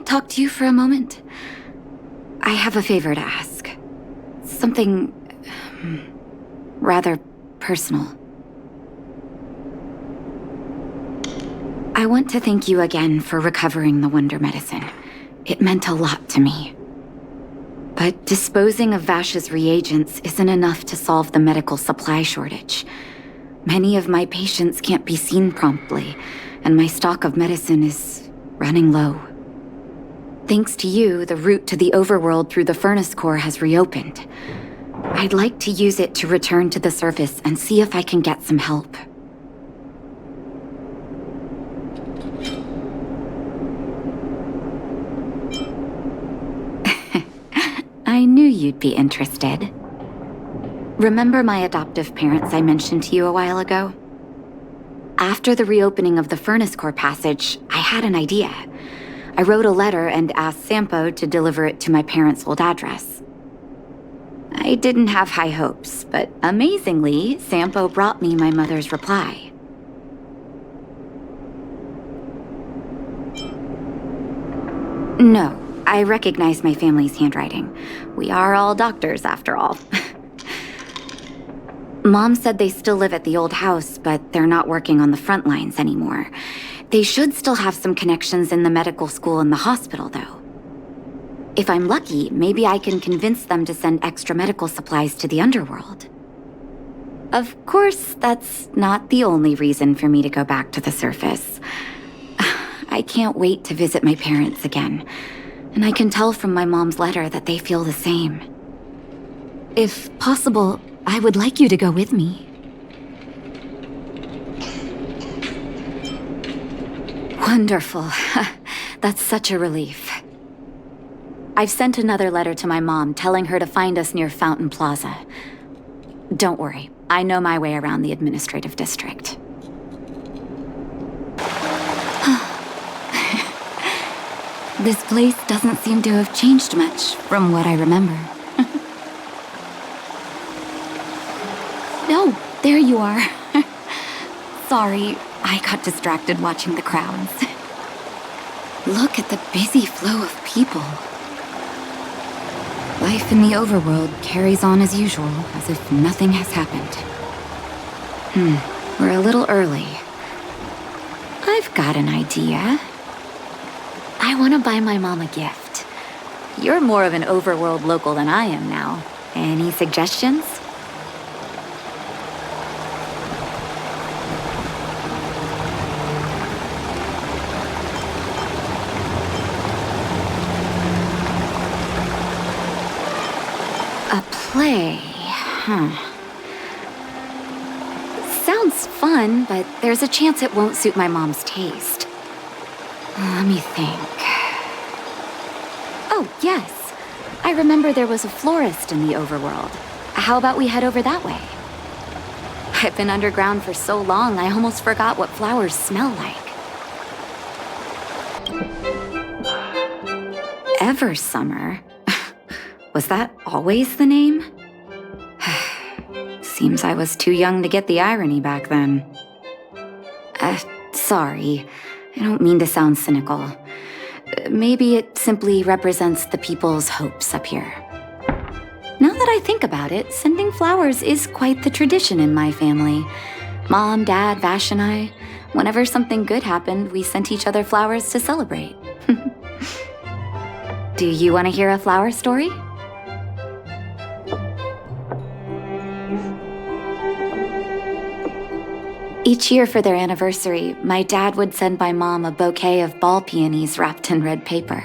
talk to you for a moment? I have a favor to ask. Something rather personal. I want to thank you again for recovering the Wonder Medicine. It meant a lot to me. But disposing of Vache's reagents isn't enough to solve the medical supply shortage. Many of my patients can't be seen promptly, and my stock of medicine is running low. Thanks to you, the route to the overworld through the furnace core has reopened. I'd like to use it to return to the surface and see if I can get some help. I knew you'd be interested. Remember my adoptive parents I mentioned to you a while ago? After the reopening of the furnace core passage, I had an idea. I wrote a letter and asked Sampo to deliver it to my parents' old address. I didn't have high hopes, but amazingly, Sampo brought me my mother's reply. No, I recognize my family's handwriting. We are all doctors, after all. Mom said they still live at the old house, but they're not working on the front lines anymore. They should still have some connections in the medical school and the hospital, though. If I'm lucky, maybe I can convince them to send extra medical supplies to the underworld. Of course, that's not the only reason for me to go back to the surface. I can't wait to visit my parents again, and I can tell from my mom's letter that they feel the same. If possible, I would like you to go with me. Wonderful. That's such a relief. I've sent another letter to my mom telling her to find us near Fountain Plaza. Don't worry, I know my way around the administrative district. This place doesn't seem to have changed much from what I remember. No, there you are. Sorry, I got distracted watching the crowds. Look at the busy flow of people. Life in the overworld carries on as usual, as if nothing has happened. We're a little early. I've got an idea. I want to buy my mom a gift. You're more of an overworld local than I am now. Any suggestions? A play, Sounds fun, but there's a chance it won't suit my mom's taste. Let me think. Oh, yes. I remember there was a florist in the overworld. How about we head over that way? I've been underground for so long, I almost forgot what flowers smell like. Eversummer? Was that always the name? Seems I was too young to get the irony back then. Sorry. I don't mean to sound cynical. Maybe it simply represents the people's hopes up here. Now that I think about it, sending flowers is quite the tradition in my family. Mom, Dad, Vache, and I, whenever something good happened, we sent each other flowers to celebrate. Do you want to hear a flower story? Each year for their anniversary, my dad would send my mom a bouquet of ball peonies wrapped in red paper.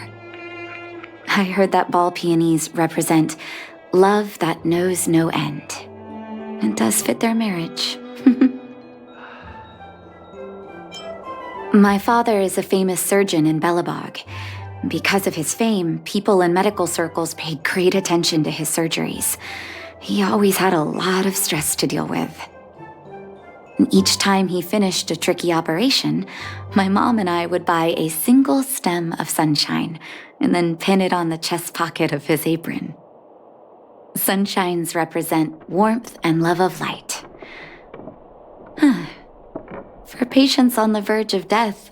I heard that ball peonies represent love that knows no end. It does fit their marriage. My father is a famous surgeon in Belobog. Because of his fame, people in medical circles paid great attention to his surgeries. He always had a lot of stress to deal with. And each time he finished a tricky operation, my mom and I would buy a single stem of sunshine and then pin it on the chest pocket of his apron. Sunshines represent warmth and love of light. For patients on the verge of death,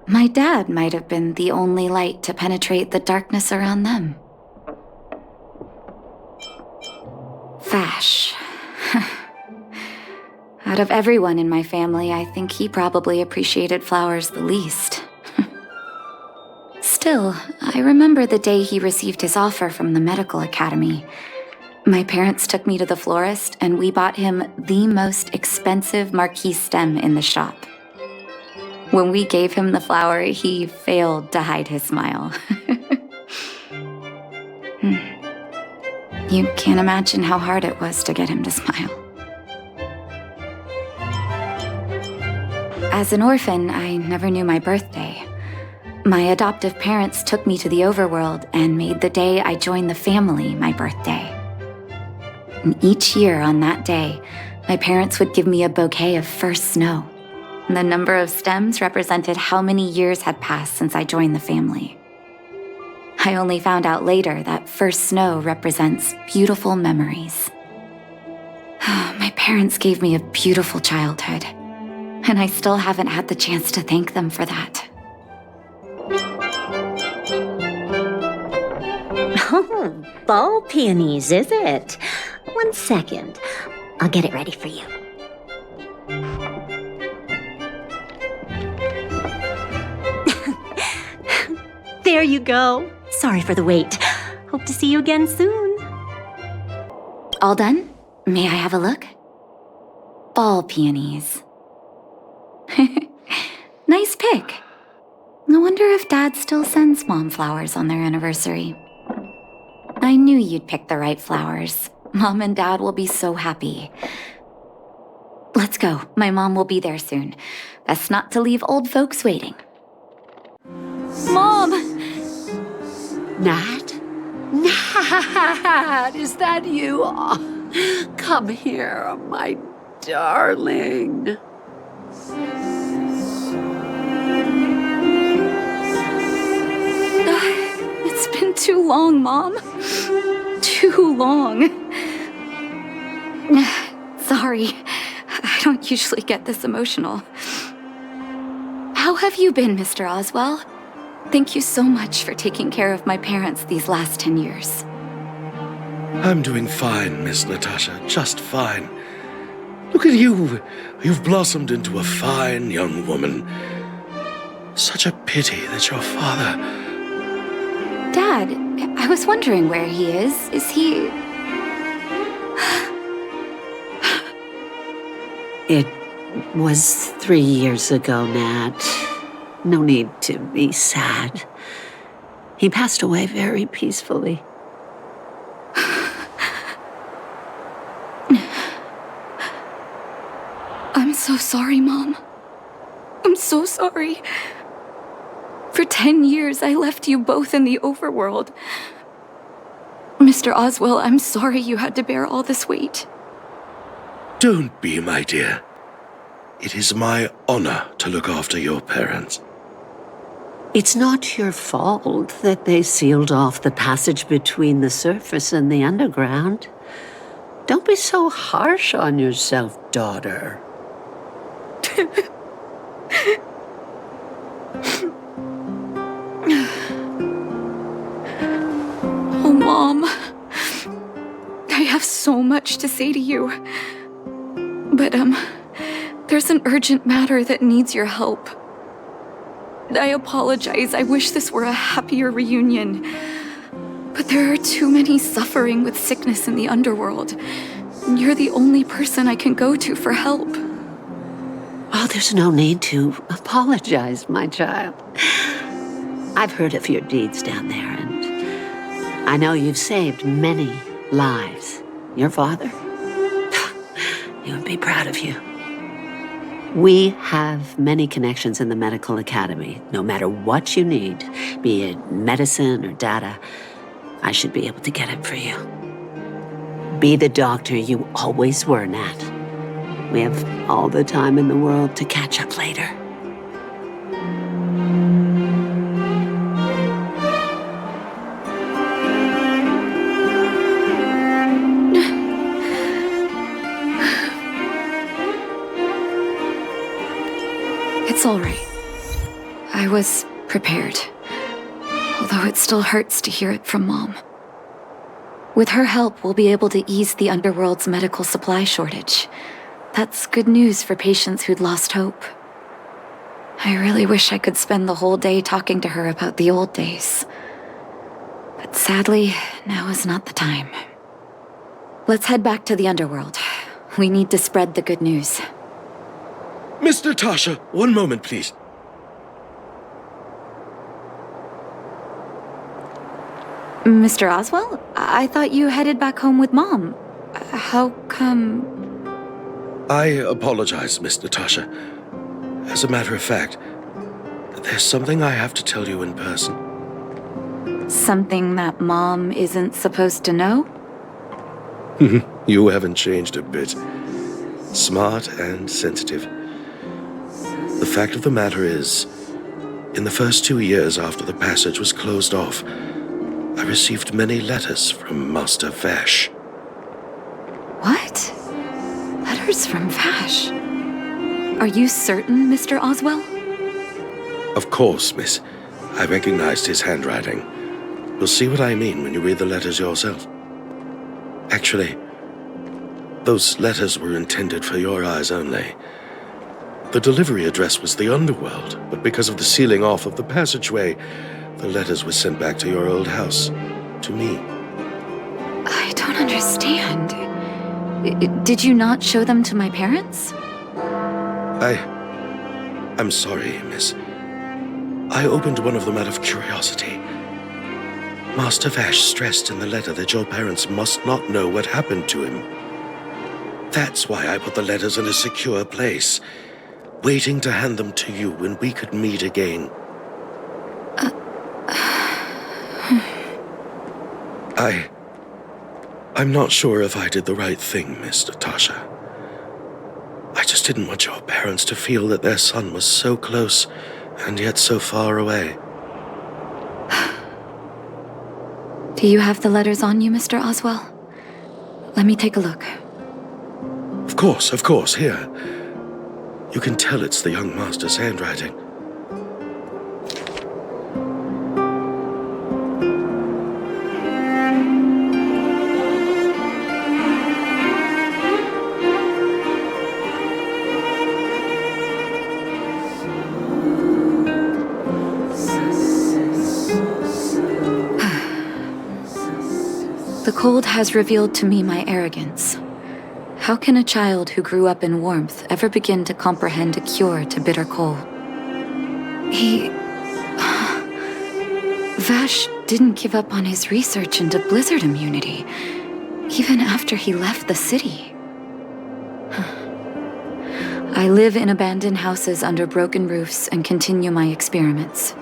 My dad might have been the only light to penetrate the darkness around them. Vache. Out of everyone in my family, I think he probably appreciated flowers the least. Still, I remember the day he received his offer from the medical academy. My parents took me to the florist, and we bought him the most expensive marquise stem in the shop. When we gave him the flower, he failed to hide his smile. You can't imagine how hard it was to get him to smile. As an orphan, I never knew my birthday. My adoptive parents took me to the overworld and made the day I joined the family my birthday. And each year on that day, my parents would give me a bouquet of first snow. The number of stems represented how many years had passed since I joined the family. I only found out later that first snow represents beautiful memories. My parents gave me a beautiful childhood, and I still haven't had the chance to thank them for that. Oh, ball peonies, is it? 1 second. I'll get it ready for you. There you go. Sorry for the wait. Hope to see you again soon. All done? May I have a look? Ball peonies. Nice pick. I wonder if Dad still sends Mom flowers on their anniversary. I knew you'd pick the right flowers. Mom and Dad will be so happy. Let's go. My mom will be there soon. Best not to leave old folks waiting. Mom! Nat? Nat, is that you? Oh, come here, my darling. It's been too long, Mom. Too long. Sorry, I don't usually get this emotional. How have you been, Mr. Oswell? Thank you so much for taking care of my parents these last 10 years. I'm doing fine, Miss Natasha, just fine. Look at you. You've blossomed into a fine young woman. Such a pity that your father... Dad, I was wondering where he is. Is he... It was 3 years ago, Nat. No need to be sad. He passed away very peacefully. I'm so sorry, Mom. I'm so sorry. For 10 years, I left you both in the overworld. Mr. Oswell, I'm sorry you had to bear all this weight. Don't be, my dear. It is my honor to look after your parents. It's not your fault that they sealed off the passage between the surface and the underground. Don't be so harsh on yourself, daughter. Oh, Mom. I have so much to say to you. But, there's an urgent matter that needs your help. I apologize. I wish this were a happier reunion. But there are too many suffering with sickness in the underworld. And you're the only person I can go to for help. Oh, there's no need to apologize, my child. I've heard of your deeds down there, and I know you've saved many lives. Your father? He would be proud of you. We have many connections in the medical academy. No matter what you need, be it medicine or data, I should be able to get it for you. Be the doctor you always were, Nat. We have all the time in the world to catch up later. It's all right. I was prepared. Although it still hurts to hear it from Mom. With her help, we'll be able to ease the Underworld's medical supply shortage. That's good news for patients who'd lost hope. I really wish I could spend the whole day talking to her about the old days. But sadly, now is not the time. Let's head back to the Underworld. We need to spread the good news. Miss Natasha, one moment, please. Mr. Oswell? I thought you headed back home with Mom. How come... I apologize, Miss Natasha. As a matter of fact, there's something I have to tell you in person. Something that Mom isn't supposed to know? You haven't changed a bit. Smart and sensitive. The fact of the matter is, in the first 2 years after the passage was closed off, I received many letters from Master Vache. What? Letters from Vache? Are you certain, Mr. Oswell? Of course, miss. I recognized his handwriting. You'll see what I mean when you read the letters yourself. Actually, those letters were intended for your eyes only. The delivery address was the Underworld, but because of the sealing off of the passageway, the letters were sent back to your old house, to me. I don't understand. Did you not show them to my parents? I'm sorry, miss. I opened one of them out of curiosity. Master Vache stressed in the letter that your parents must not know what happened to him. That's why I put the letters in a secure place, waiting to hand them to you when we could meet again. I'm not sure if I did the right thing, Miss Natasha. I just didn't want your parents to feel that their son was so close and yet so far away. Do you have the letters on you, Mr. Oswell? Let me take a look. Of course, here. You can tell it's the young master's handwriting. The cold has revealed to me my arrogance. How can a child who grew up in warmth ever begin to comprehend a cure to bitter cold? Vache didn't give up on his research into blizzard immunity, even after he left the city. I live in abandoned houses under broken roofs and continue my experiments.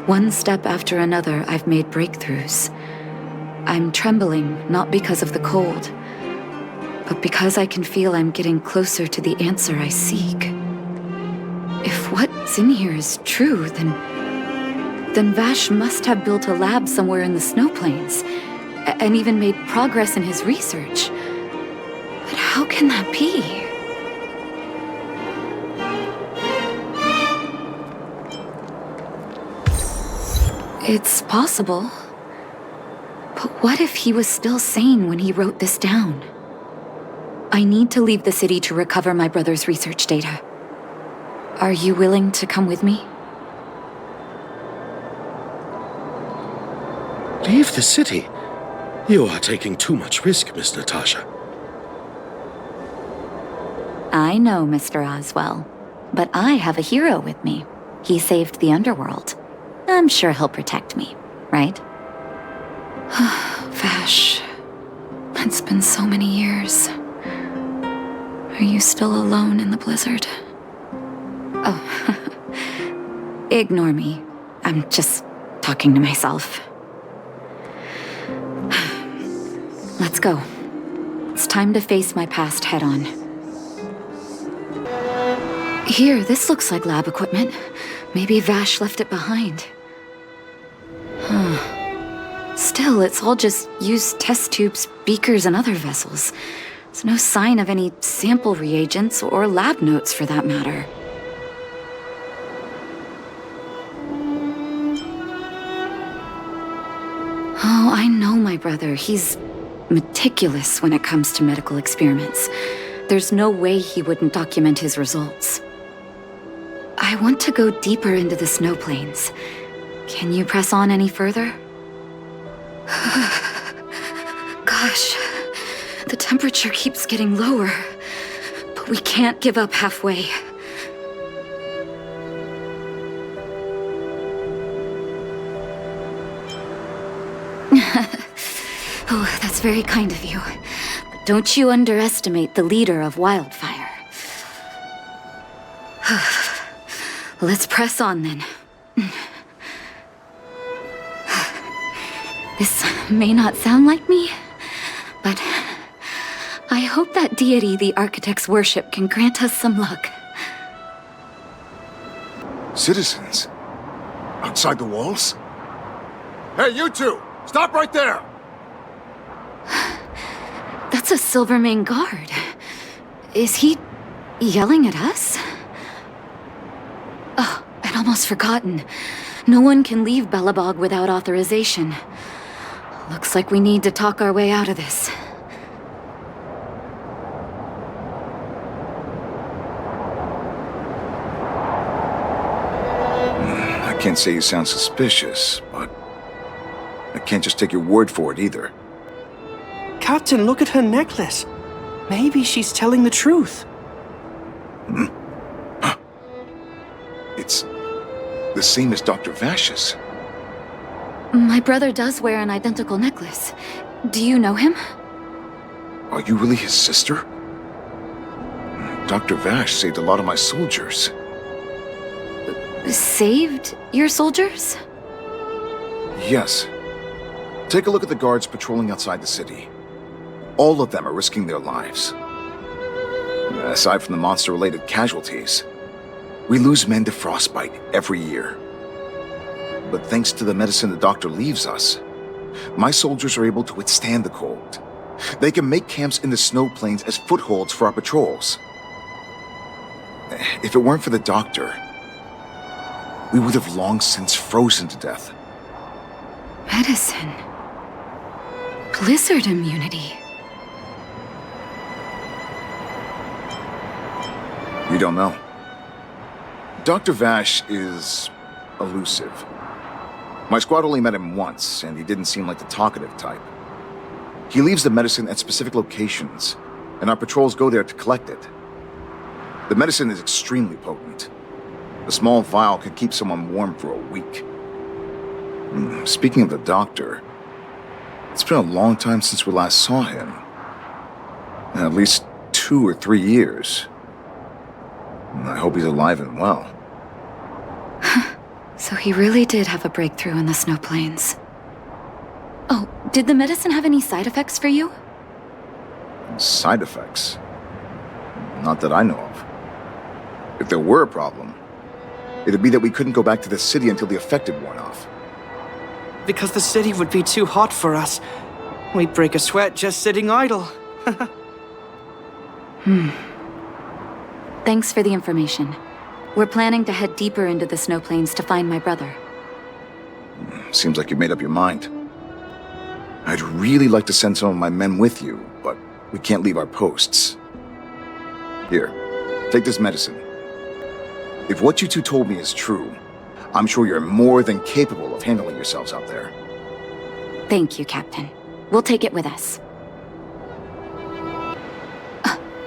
One step after another, I've made breakthroughs. I'm trembling, not because of the cold, but because I can feel I'm getting closer to the answer I seek. If what's in here is true, then Vache must have built a lab somewhere in the snow plains, and even made progress in his research. But how can that be? It's possible. But what if he was still sane when he wrote this down? I need to leave the city to recover my brother's research data. Are you willing to come with me? Leave the city? You are taking too much risk, Miss Natasha. I know, Mr. Oswell. But I have a hero with me. He saved the Underworld. I'm sure he'll protect me, right? Vache, it's been so many years. Are you still alone in the blizzard? Oh, ignore me. I'm just talking to myself. Let's go. It's time to face my past head-on. Here, this looks like lab equipment. Maybe Vache left it behind. Still, it's all just used test tubes, beakers, and other vessels. There's no sign of any sample reagents or lab notes for that matter. I know my brother. He's meticulous when it comes to medical experiments. There's no way he wouldn't document his results. I want to go deeper into the snow plains. Can you press on any further? Gosh, the temperature keeps getting lower, but we can't give up halfway. Oh, that's very kind of you. But don't you underestimate the leader of Wildfire. Let's press on then. This may not sound like me, but I hope that deity the architects worship can grant us some luck. Citizens? Outside the walls? Hey, you two! Stop right there! That's a Silvermane guard. Is he yelling at us? Oh, I'd almost forgotten. No one can leave Belobog without authorization. Looks like we need to talk our way out of this. I can't say you sound suspicious, but I can't just take your word for it either. Captain, look at her necklace. Maybe she's telling the truth. It's the same as Dr. Vache's. My brother does wear an identical necklace. Do you know him? Are you really his sister? Dr. Vache saved a lot of my soldiers. Saved your soldiers? Yes. Take a look at the guards patrolling outside the city. All of them are risking their lives. Aside from the monster-related casualties, we lose men to frostbite every year. But thanks to the medicine the doctor leaves us, my soldiers are able to withstand the cold. They can make camps in the snow plains as footholds for our patrols. If it weren't for the doctor, we would have long since frozen to death. Medicine. Blizzard immunity. We don't know. Dr. Vache is elusive. My squad only met him once, and he didn't seem like the talkative type. He leaves the medicine at specific locations, and our patrols go there to collect it. The medicine is extremely potent. A small vial could keep someone warm for a week. Speaking of the doctor, it's been a long time since we last saw him. At least 2 or 3 years. I hope he's alive and well. So he really did have a breakthrough in the snow plains. Oh, did the medicine have any side effects for you? Side effects? Not that I know of. If there were a problem, it'd be that we couldn't go back to the city until the effect had worn off. Because the city would be too hot for us. We'd break a sweat just sitting idle. Thanks for the information. We're planning to head deeper into the snow plains to find my brother. Seems like you made up your mind. I'd really like to send some of my men with you, but we can't leave our posts. Here, take this medicine. If what you two told me is true, I'm sure you're more than capable of handling yourselves out there. Thank you, Captain. We'll take it with us.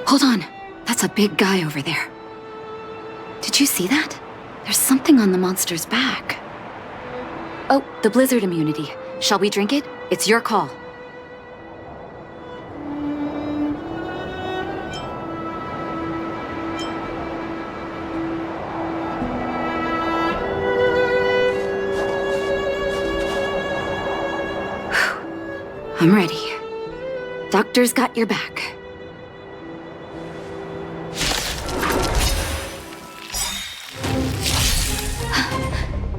Hold on. That's a big guy over there. Did you see that? There's something on the monster's back. Oh, the blizzard immunity. Shall we drink it? It's your call. I'm ready. Doctor's got your back.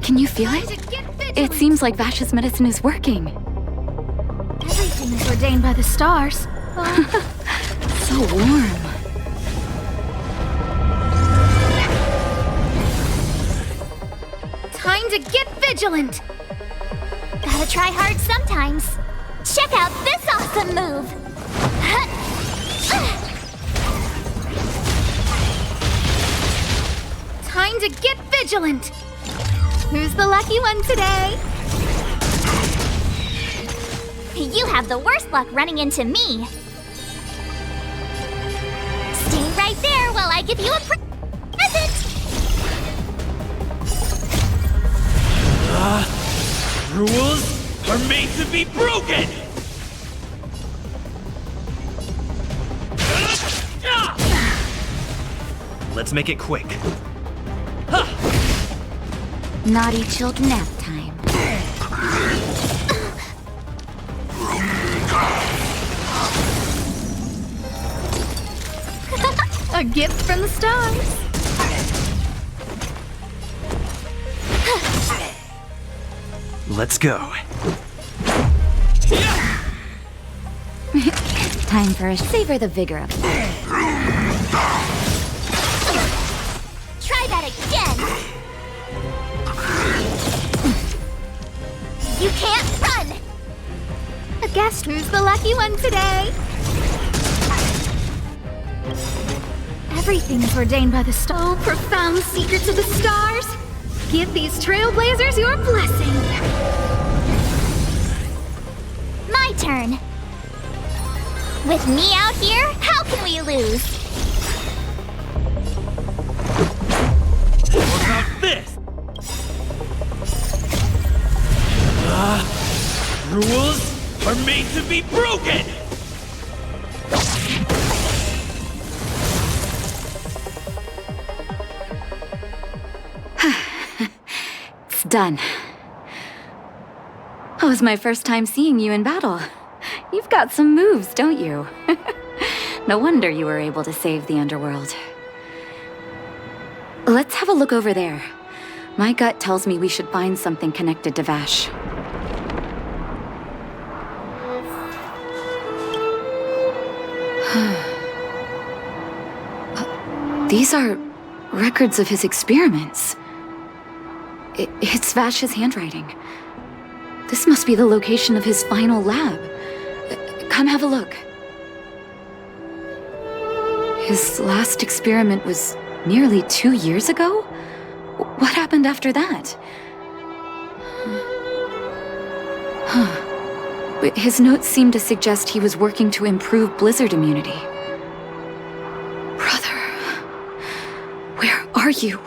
Can you feel it? It seems like Vache's medicine is working. Everything is ordained by the stars. So warm. Time to get vigilant! Gotta try hard sometimes. Check out this awesome move! Time to get vigilant! Who's the lucky one today? You have the worst luck running into me. Stay right there while I give you a present! Rules are made to be broken! Let's make it quick. Naughty children nap time. A gift from the stars. Let's go. Time for a savor the vigor of life. Try that again! You can't run! A guest who's the lucky one today? Everything's ordained by the star. Profound secrets of the stars. Give these trailblazers your blessing. My turn. With me out here, how can we lose? What about this? Rules are made to be broken! It's done. It was my first time seeing you in battle. You've got some moves, don't you? No wonder you were able to save the underworld. Let's have a look over there. My gut tells me we should find something connected to Vache. These are records of his experiments. It's Vache's handwriting. This must be the location of his final lab. Come have a look. His last experiment was nearly 2 years ago? What happened after that? His notes seem to suggest he was working to improve blizzard immunity. Brother, where are you?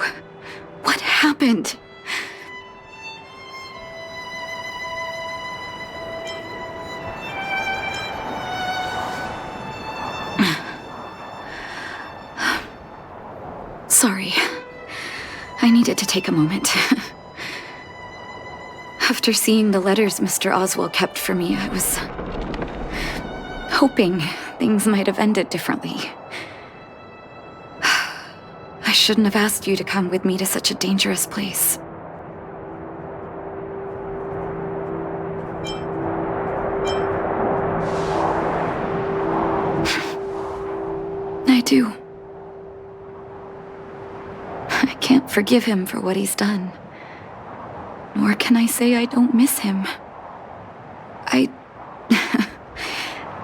What happened? Sorry. I needed to take a moment. After seeing the letters Mr. Oswald kept for me, I was hoping things might have ended differently. I shouldn't have asked you to come with me to such a dangerous place. I do. I can't forgive him for what he's done. Nor can I say I don't miss him.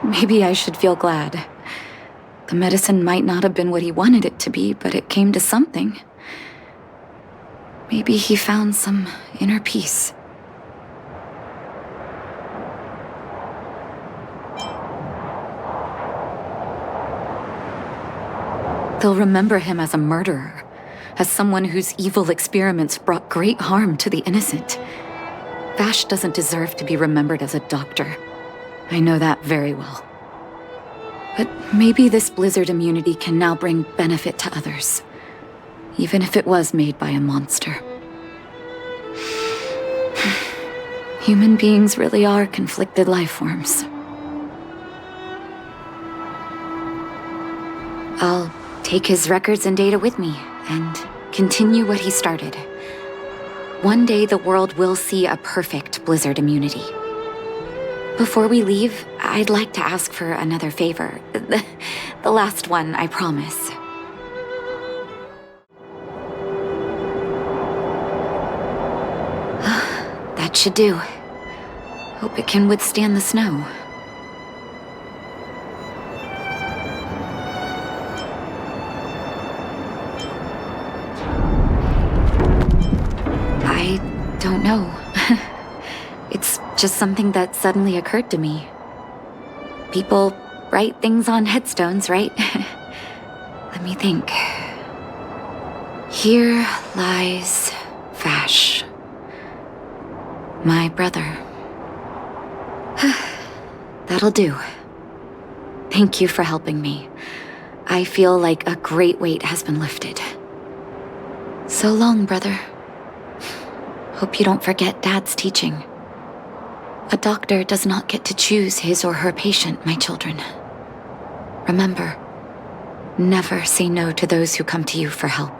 Maybe I should feel glad. The medicine might not have been what he wanted it to be, but it came to something. Maybe he found some inner peace. They'll remember him as a murderer, as someone whose evil experiments brought great harm to the innocent. Vache doesn't deserve to be remembered as a doctor. I know that very well. But maybe this blizzard immunity can now bring benefit to others, even if it was made by a monster. Human beings really are conflicted life forms. I'll take his records and data with me, and continue what he started. One day the world will see a perfect blizzard immunity. Before we leave, I'd like to ask for another favor. The last one, I promise. That should do. Hope it can withstand the snow. I don't know. It's just something that suddenly occurred to me. People write things on headstones, right? Let me think. Here lies Vache, my brother. That'll do. Thank you for helping me. I feel like a great weight has been lifted. So long, brother. Hope you don't forget Dad's teaching. A doctor does not get to choose his or her patient, my children. Remember, never say no to those who come to you for help.